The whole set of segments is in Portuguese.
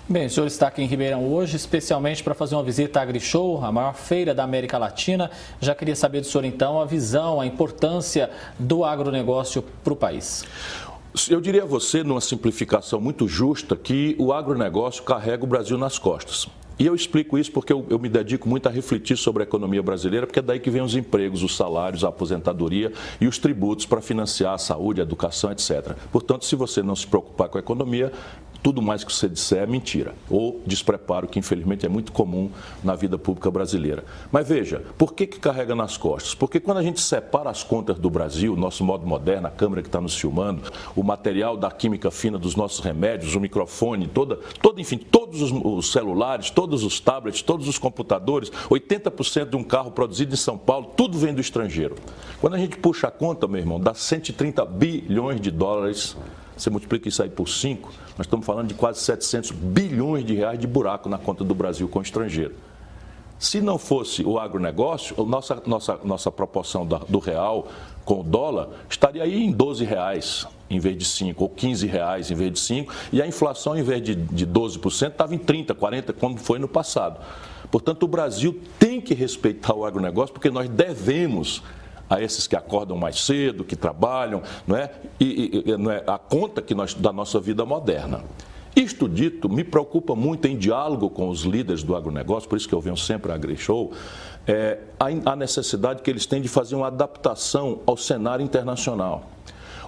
Bem, o senhor está aqui em Ribeirão hoje, especialmente para fazer uma visita à AgriShow, a maior feira da América Latina. Já queria saber do senhor, então, a visão, a importância do agronegócio para o país. Eu diria a você, numa simplificação muito justa, que o agronegócio carrega o Brasil nas costas. E eu explico isso porque eu me dedico muito a refletir sobre a economia brasileira, porque é daí que vem os empregos, os salários, a aposentadoria e os tributos para financiar a saúde, a educação, etc. Portanto, se você não se preocupar com a economia, tudo mais que você disser é mentira ou despreparo, que infelizmente é muito comum na vida pública brasileira. Mas veja, por que carrega nas costas? Porque quando a gente separa as contas do Brasil, nosso modo moderno, a câmera que está nos filmando, o material da química fina dos nossos remédios, o microfone, enfim, todos os celulares, todos os tablets, todos os computadores, 80% de um carro produzido em São Paulo, tudo vem do estrangeiro. Quando a gente puxa a conta, meu irmão, dá 130 bilhões de dólares. Você multiplica isso aí por 5, nós estamos falando de quase 700 bilhões de reais de buraco na conta do Brasil com o estrangeiro. Se não fosse o agronegócio, nossa proporção do real com o dólar estaria aí em 12 reais em vez de 5, ou 15 reais em vez de 5, e a inflação, em vez de 12%, estava em 30, 40, como foi no passado. Portanto, o Brasil tem que respeitar o agronegócio, porque nós devemos a esses que acordam mais cedo, que trabalham, não é? Não é a conta da nossa vida moderna. Isto dito, me preocupa muito em diálogo com os líderes do agronegócio, por isso que eu venho sempre à AgriShow, a necessidade que eles têm de fazer uma adaptação ao cenário internacional.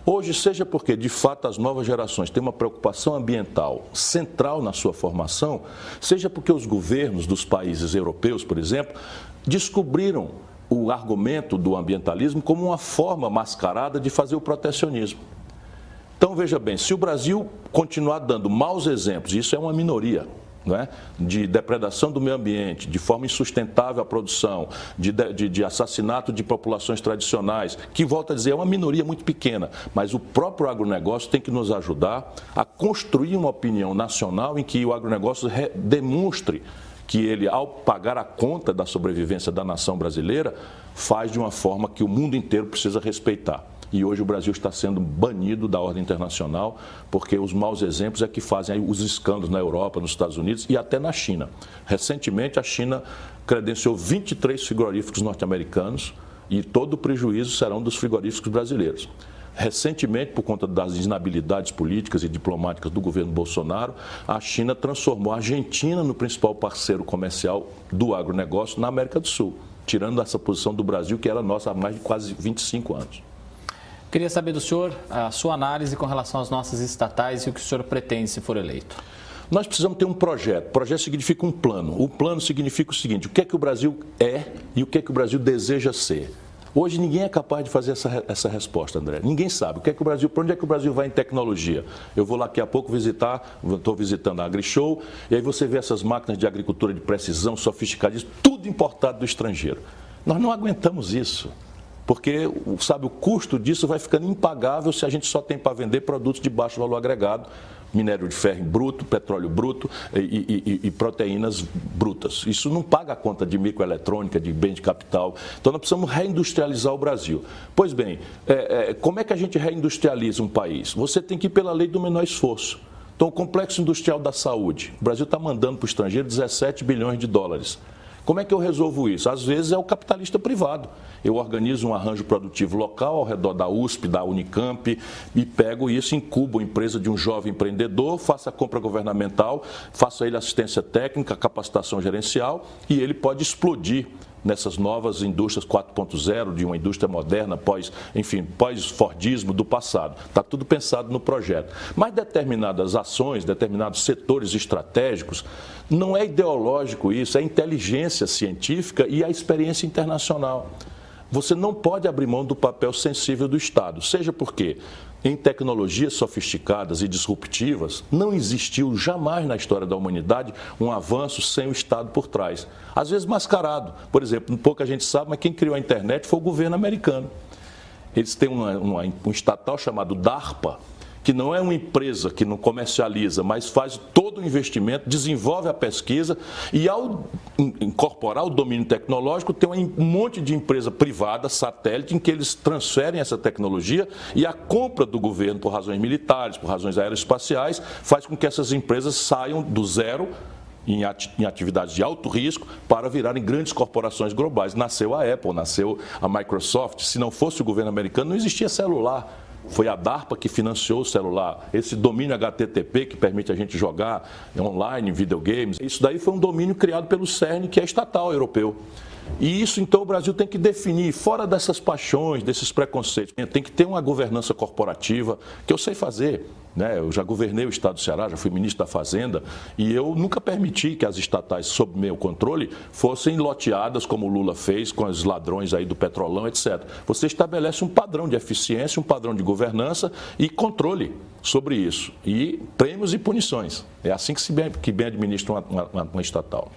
Hoje, seja porque, de fato, as novas gerações têm uma preocupação ambiental central na sua formação, seja porque os governos dos países europeus, por exemplo, descobriram o argumento do ambientalismo como uma forma mascarada de fazer o protecionismo. Então, veja bem, se o Brasil continuar dando maus exemplos, e isso é uma minoria, não é? De depredação do meio ambiente, de forma insustentável a produção, de assassinato de populações tradicionais, que, volto a dizer, é uma minoria muito pequena, mas o próprio agronegócio tem que nos ajudar a construir uma opinião nacional em que o agronegócio demonstre que ele, ao pagar a conta da sobrevivência da nação brasileira, faz de uma forma que o mundo inteiro precisa respeitar. E hoje o Brasil está sendo banido da ordem internacional, porque os maus exemplos é que fazem os escândalos na Europa, nos Estados Unidos e até na China. Recentemente, a China credenciou 23 frigoríficos norte-americanos e todo o prejuízo serão dos frigoríficos brasileiros. Recentemente, por conta das inabilidades políticas e diplomáticas do governo Bolsonaro, a China transformou a Argentina no principal parceiro comercial do agronegócio na América do Sul, tirando essa posição do Brasil, que era nossa há mais de quase 25 anos. Queria saber do senhor a sua análise com relação às nossas estatais e o que o senhor pretende se for eleito. Nós precisamos ter um projeto. Projeto significa um plano. O plano significa o seguinte: o que é que o Brasil é e o que é que o Brasil deseja ser. Hoje ninguém é capaz de fazer essa resposta, André. Ninguém sabe. Para onde é que o Brasil vai em tecnologia? Eu vou lá daqui a pouco estou visitando a AgriShow, e aí você vê essas máquinas de agricultura de precisão, sofisticadíssimas, tudo importado do estrangeiro. Nós não aguentamos isso, porque, sabe, o custo disso vai ficando impagável se a gente só tem para vender produtos de baixo valor agregado, minério de ferro bruto, petróleo bruto e proteínas brutas. Isso não paga a conta de microeletrônica, de bem de capital. Então, nós precisamos reindustrializar o Brasil. Pois bem, como é que a gente reindustrializa um país? Você tem que ir pela lei do menor esforço. Então, o Complexo Industrial da Saúde, o Brasil está mandando para o estrangeiro 17 bilhões de dólares. Como é que eu resolvo isso? Às vezes é o capitalista privado. Eu organizo um arranjo produtivo local ao redor da USP, da Unicamp, e pego isso, incubo a empresa de um jovem empreendedor, faço a compra governamental, faço a ele assistência técnica, capacitação gerencial, e ele pode explodir nessas novas indústrias 4.0, de uma indústria moderna, pós-Fordismo do passado. Está tudo pensado no projeto. Mas determinadas ações, determinados setores estratégicos, não é ideológico isso, é inteligência científica e a experiência internacional. Você não pode abrir mão do papel sensível do Estado, seja porque em tecnologias sofisticadas e disruptivas, não existiu jamais na história da humanidade um avanço sem o Estado por trás. Às vezes mascarado. Por exemplo, pouca gente sabe, mas quem criou a internet foi o governo americano. Eles têm um estatal chamado DARPA, que não é uma empresa que não comercializa, mas faz todo o investimento, desenvolve a pesquisa e, ao incorporar o domínio tecnológico, tem um monte de empresa privada, satélite, em que eles transferem essa tecnologia e a compra do governo por razões militares, por razões aeroespaciais, faz com que essas empresas saiam do zero em atividades de alto risco para virarem grandes corporações globais. Nasceu a Apple, nasceu a Microsoft. Se não fosse o governo americano, não existia celular. Foi a DARPA que financiou o celular. Esse domínio HTTP que permite a gente jogar online, videogames, isso daí foi um domínio criado pelo CERN, que é estatal europeu. E isso, então, o Brasil tem que definir, fora dessas paixões, desses preconceitos. Tem que ter uma governança corporativa, que eu sei fazer. Né? Eu já governei o estado do Ceará, já fui ministro da Fazenda, e eu nunca permiti que as estatais, sob meu controle, fossem loteadas, como o Lula fez com os ladrões aí do Petrolão, etc. Você estabelece um padrão de eficiência, um padrão de governança e controle sobre isso. E prêmios e punições. É assim que bem administra uma estatal.